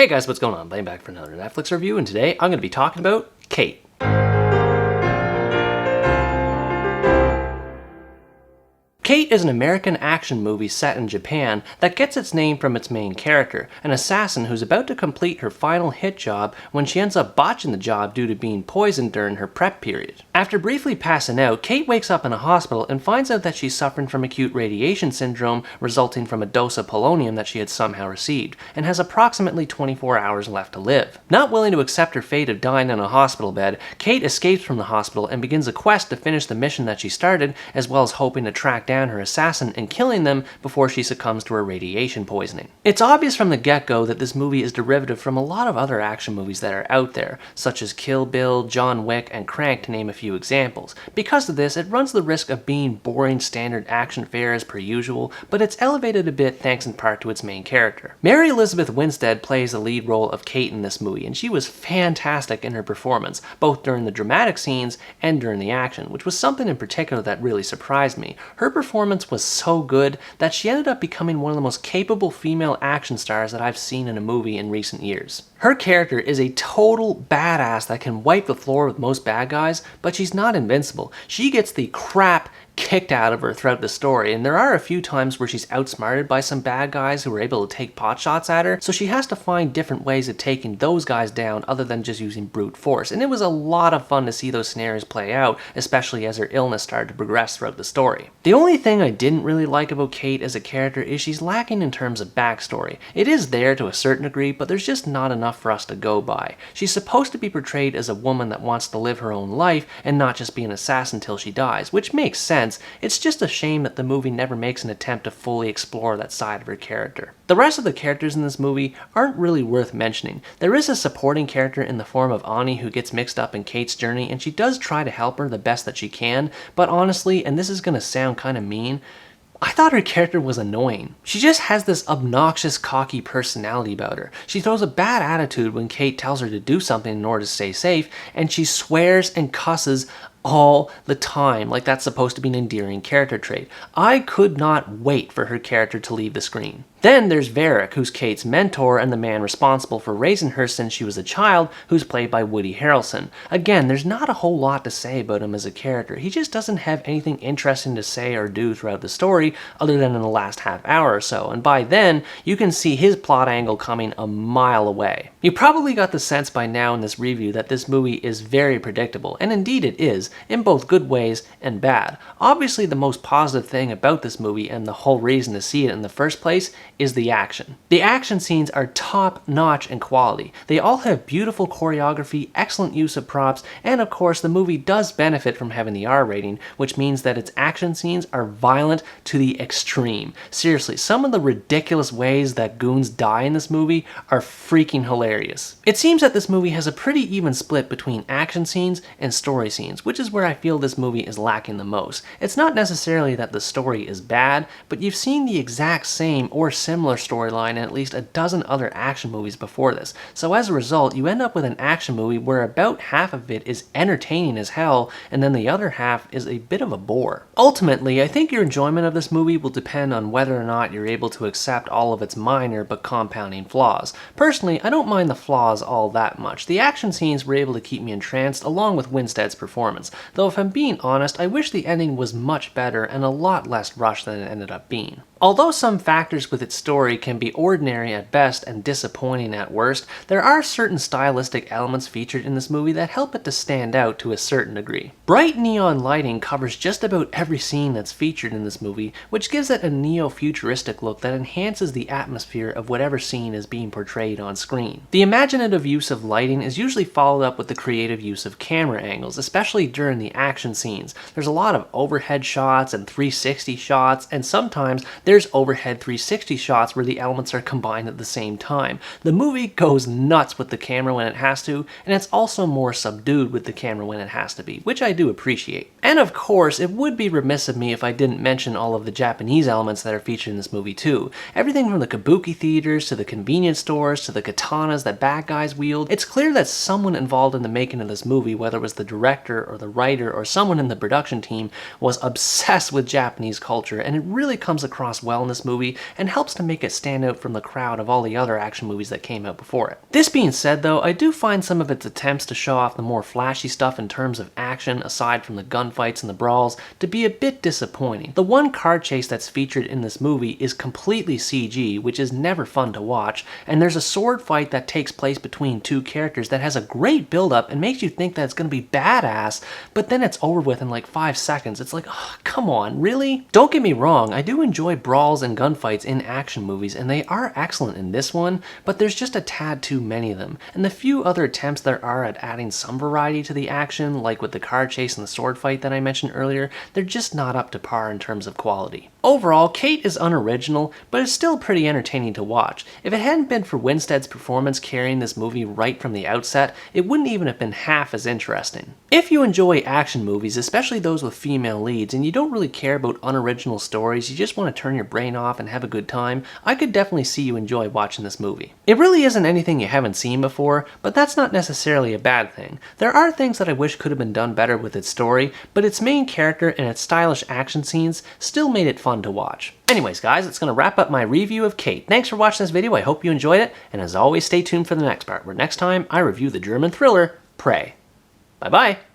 Hey guys, what's going on? Blaine back for another Netflix review, and today I'm going to be talking about Kate. Kate is an American action movie set in Japan that gets its name from its main character, an assassin who's about to complete her final hit job when she ends up botching the job due to being poisoned during her prep period. After briefly passing out, Kate wakes up in a hospital and finds out that she's suffering from acute radiation syndrome resulting from a dose of polonium that she had somehow received, and has approximately 24 hours left to live. Not willing to accept her fate of dying in a hospital bed, Kate escapes from the hospital and begins a quest to finish the mission that she started, as well as hoping to track down her assassin and killing them before she succumbs to her radiation poisoning. It's obvious from the get-go that this movie is derivative from a lot of other action movies that are out there, such as Kill Bill, John Wick, and Crank to name a few examples. Because of this, it runs the risk of being boring standard action fare as per usual, but it's elevated a bit thanks in part to its main character. Mary Elizabeth Winstead plays the lead role of Kate in this movie, and she was fantastic in her performance, both during the dramatic scenes and during the action, which was something in particular that really surprised me. Her performance was so good that she ended up becoming one of the most capable female action stars that I've seen in a movie in recent years. Her character is a total badass that can wipe the floor with most bad guys, but she's not invincible. She gets the crap kicked out of her throughout the story, and there are a few times where she's outsmarted by some bad guys who are able to take pot shots at her, so she has to find different ways of taking those guys down other than just using brute force. And it was a lot of fun to see those scenarios play out, especially as her illness started to progress throughout the story. The only thing I didn't really like about Kate as a character is she's lacking in terms of backstory. It is there to a certain degree, but there's just not enough for us to go by. She's supposed to be portrayed as a woman that wants to live her own life and not just be an assassin till she dies, which makes sense. It's just a shame that the movie never makes an attempt to fully explore that side of her character. The rest of the characters in this movie aren't really worth mentioning. There is a supporting character in the form of Ani who gets mixed up in Kate's journey, and she does try to help her the best that she can, but honestly, and this is gonna sound kinda mean, I thought her character was annoying. She just has this obnoxious, cocky personality about her. She throws a bad attitude when Kate tells her to do something in order to stay safe, and she swears and cusses all the time, like that's supposed to be an endearing character trait. I could not wait for her character to leave the screen. Then there's Varric, who's Kate's mentor and the man responsible for raising her since she was a child, who's played by Woody Harrelson. Again, there's not a whole lot to say about him as a character. He just doesn't have anything interesting to say or do throughout the story, other than in the last half hour or so, and by then, you can see his plot angle coming a mile away. You probably got the sense by now in this review that this movie is very predictable, and indeed it is, in both good ways and bad. Obviously, the most positive thing about this movie, and the whole reason to see it in the first place, is the action. The action scenes are top-notch in quality. They all have beautiful choreography, excellent use of props, and of course the movie does benefit from having the R rating, which means that its action scenes are violent to the extreme. Seriously, some of the ridiculous ways that goons die in this movie are freaking hilarious. It seems that this movie has a pretty even split between action scenes and story scenes, which is where I feel this movie is lacking the most. It's not necessarily that the story is bad, but you've seen the exact same or similar storyline in at least a dozen other action movies before this. So as a result, you end up with an action movie where about half of it is entertaining as hell, and then the other half is a bit of a bore. Ultimately, I think your enjoyment of this movie will depend on whether or not you're able to accept all of its minor but compounding flaws. Personally, I don't mind the flaws all that much. The action scenes were able to keep me entranced along with Winstead's performance, though if I'm being honest, I wish the ending was much better and a lot less rushed than it ended up being. Although some factors with its story can be ordinary at best and disappointing at worst, there are certain stylistic elements featured in this movie that help it to stand out to a certain degree. Bright neon lighting covers just about every scene that's featured in this movie, which gives it a neo-futuristic look that enhances the atmosphere of whatever scene is being portrayed on screen. The imaginative use of lighting is usually followed up with the creative use of camera angles, especially during the action scenes. There's a lot of overhead shots and 360 shots, and sometimes there's overhead 360 shots where the elements are combined at the same time. The movie goes nuts with the camera when it has to, and it's also more subdued with the camera when it has to be, which I do appreciate. And of course, it would be remiss of me if I didn't mention all of the Japanese elements that are featured in this movie too. Everything from the kabuki theaters to the convenience stores to the katanas that bad guys wield. It's clear that someone involved in the making of this movie, whether it was the director or the writer or someone in the production team, was obsessed with Japanese culture, and it really comes across across well in this movie and helps to make it stand out from the crowd of all the other action movies that came out before it. This being said though, I do find some of its attempts to show off the more flashy stuff in terms of action, aside from the gunfights and the brawls, to be a bit disappointing. The one car chase that's featured in this movie is completely CG, which is never fun to watch, and there's a sword fight that takes place between two characters that has a great build-up and makes you think that it's going to be badass, but then it's over with in like 5 seconds. It's like, oh, come on, really? Don't get me wrong, I do enjoy brawls and gunfights in action movies, and they are excellent in this one, but there's just a tad too many of them, and the few other attempts there are at adding some variety to the action, like with the car chase and the sword fight that I mentioned earlier, they're just not up to par in terms of quality. Overall, Kate is unoriginal, but it's still pretty entertaining to watch. If it hadn't been for Winstead's performance carrying this movie right from the outset, it wouldn't even have been half as interesting. If you enjoy action movies, especially those with female leads, and you don't really care about unoriginal stories, you just want to turn your brain off and have a good time, I could definitely see you enjoy watching this movie. It really isn't anything you haven't seen before, but that's not necessarily a bad thing. There are things that I wish could have been done better with its story, but its main character and its stylish action scenes still made it fun to watch. Anyways guys, that's going to wrap up my review of Kate. Thanks for watching this video, I hope you enjoyed it, and as always stay tuned for the next part, where next time I review the German thriller, Prey. Bye bye!